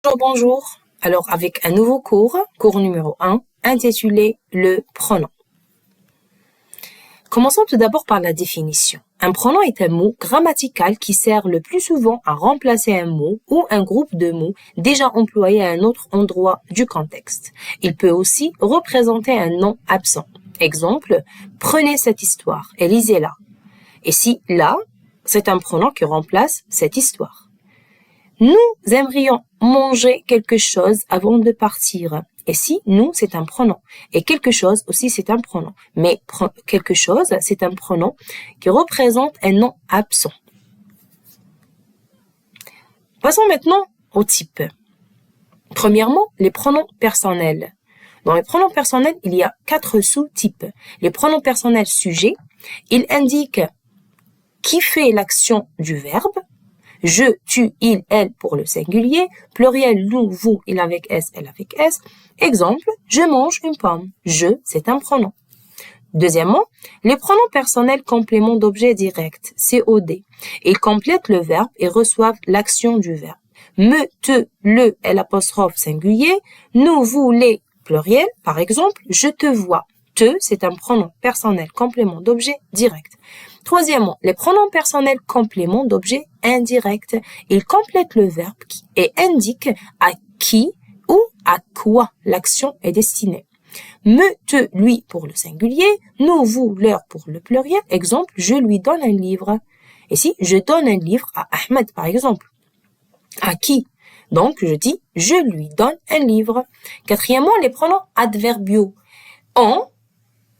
Bonjour. Alors, avec un nouveau cours numéro 1, intitulé le pronom. Commençons tout d'abord par la définition. Un pronom est un mot grammatical qui sert le plus souvent à remplacer un mot ou un groupe de mots déjà employés à un autre endroit du contexte. Il peut aussi représenter un nom absent. Exemple, prenez cette histoire et lisez-la. Et si là, c'est un pronom qui remplace cette histoire. Nous aimerions manger quelque chose avant de partir. Et si nous, c'est un pronom. Et quelque chose aussi, c'est un pronom. Mais quelque chose, c'est un pronom qui représente un nom absent. Passons maintenant aux types. Premièrement, les pronoms personnels. Dans les pronoms personnels, il y a 4 sous-types. Les pronoms personnels sujets, ils indiquent qui fait l'action du verbe. Je, tu, il, elle pour le singulier, pluriel, nous, vous, il avec S, elle avec S. Exemple, je mange une pomme. Je, c'est un pronom. Deuxièmement, les pronoms personnels compléments d'objet direct, COD. Ils complètent le verbe et reçoivent l'action du verbe. Me, te, le, l'apostrophe singulier, nous, vous, les, pluriel. Par exemple, je te vois. Te, c'est un pronom personnel complément d'objet direct. Troisièmement, les pronoms personnels compléments d'objet indirect. Ils complètent le verbe et indiquent à qui ou à quoi l'action est destinée. Me, te, lui pour le singulier, nous, vous, leur pour le pluriel. Exemple, je lui donne un livre. Et si je donne un livre à Ahmed, par exemple. À qui? Donc, je dis, je lui donne un livre. Quatrièmement, les pronoms adverbiaux. En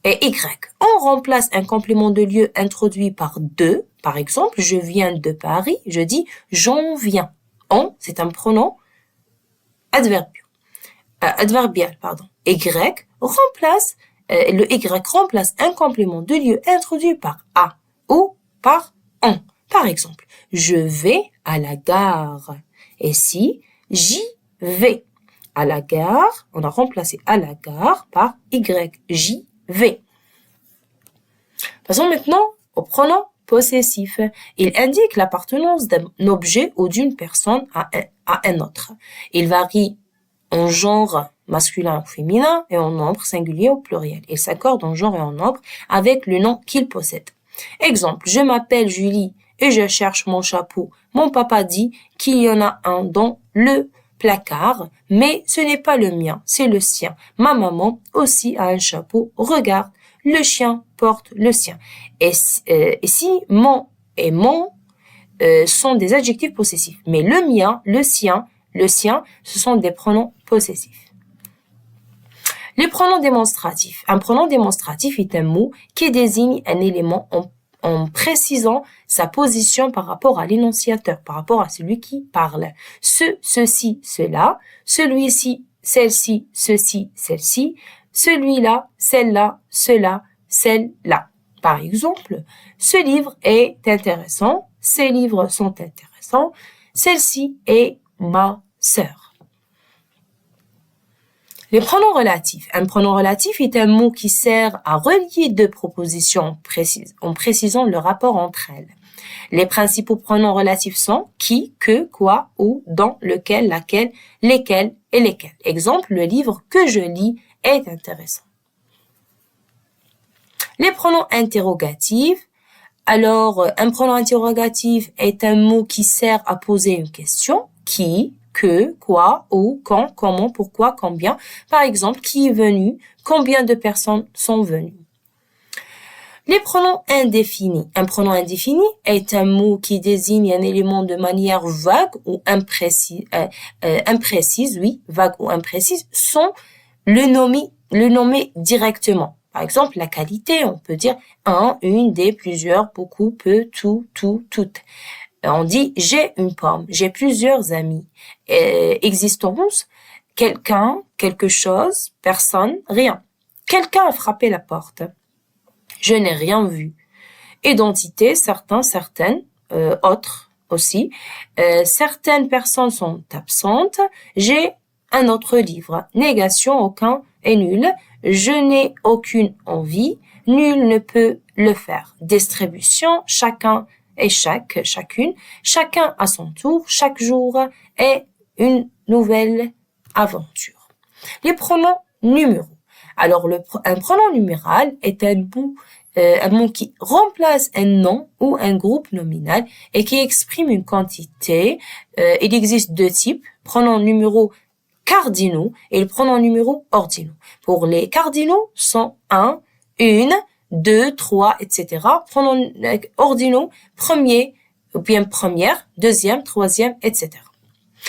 et Y. On remplace un complément de lieu introduit par de. Par exemple, je viens de Paris, je dis j'en viens. On, c'est un pronom adverbial. Y remplace, le Y remplace un complément de lieu introduit par a ou par on. Par exemple, je vais à la gare. Et si j'y vais à la gare, on a remplacé à la gare par Y. J'y vais. Passons maintenant au pronom possessif. Il indique l'appartenance d'un objet ou d'une personne à un autre. Il varie en genre masculin ou féminin et en nombre singulier ou pluriel. Il s'accorde en genre et en nombre avec le nom qu'il possède. Exemple, je m'appelle Julie et je cherche mon chapeau. Mon papa dit qu'il y en a un dans le placard, mais ce n'est pas le mien, c'est le sien. Ma maman aussi a un chapeau. Regarde, le chien porte le sien. Et si mon et mon sont des adjectifs possessifs, mais le mien, le sien, ce sont des pronoms possessifs. Les pronoms démonstratifs. Un pronom démonstratif est un mot qui désigne un élément en précisant sa position par rapport à l'énonciateur, par rapport à celui qui parle. Ceci, cela, celui-ci, celle-ci, ceci, celle-ci, celui-là, celle-là, cela, celle-là. Par exemple, ce livre est intéressant, ces livres sont intéressants, celle-ci est ma sœur. Les pronoms relatifs. Un pronom relatif est un mot qui sert à relier deux propositions précises, en précisant le rapport entre elles. Les principaux pronoms relatifs sont qui, que, quoi, où, dans, lequel, laquelle, lesquels et lesquels. Exemple, le livre que je lis est intéressant. Les pronoms interrogatifs. Alors, un pronom interrogatif est un mot qui sert à poser une question. Qui, que, quoi, où, quand, comment, pourquoi, combien. Par exemple, qui est venu, combien de personnes sont venues. Les pronoms indéfinis. Un pronom indéfini est un mot qui désigne un élément de manière vague ou imprécise, vague ou imprécise, sans le nommer directement. Par exemple, la qualité, on peut dire un, une, des, plusieurs, beaucoup, peu, tout, toutes. On dit j'ai une pomme, j'ai plusieurs amis. Existence, quelqu'un, quelque chose, personne, rien. Quelqu'un a frappé la porte. Je n'ai rien vu. Identité, certains, certaines, autres aussi. Certaines personnes sont absentes. J'ai un autre livre. Négation, aucun est nul. Je n'ai aucune envie. Nul ne peut le faire. Distribution, chacun et chacune. Chacun à son tour. Chaque jour est une nouvelle aventure. Les pronoms numéraux. Alors, un pronom numéral est un mot qui remplace un nom ou un groupe nominal et qui exprime une quantité. Il existe deux types, pronoms numéraux cardinaux et le pronom numéro ordinaux. Pour les cardinaux, sont 1, 1, 2, 3, etc. Pronoms ordinaux, premier ou bien première, deuxième, troisième, etc.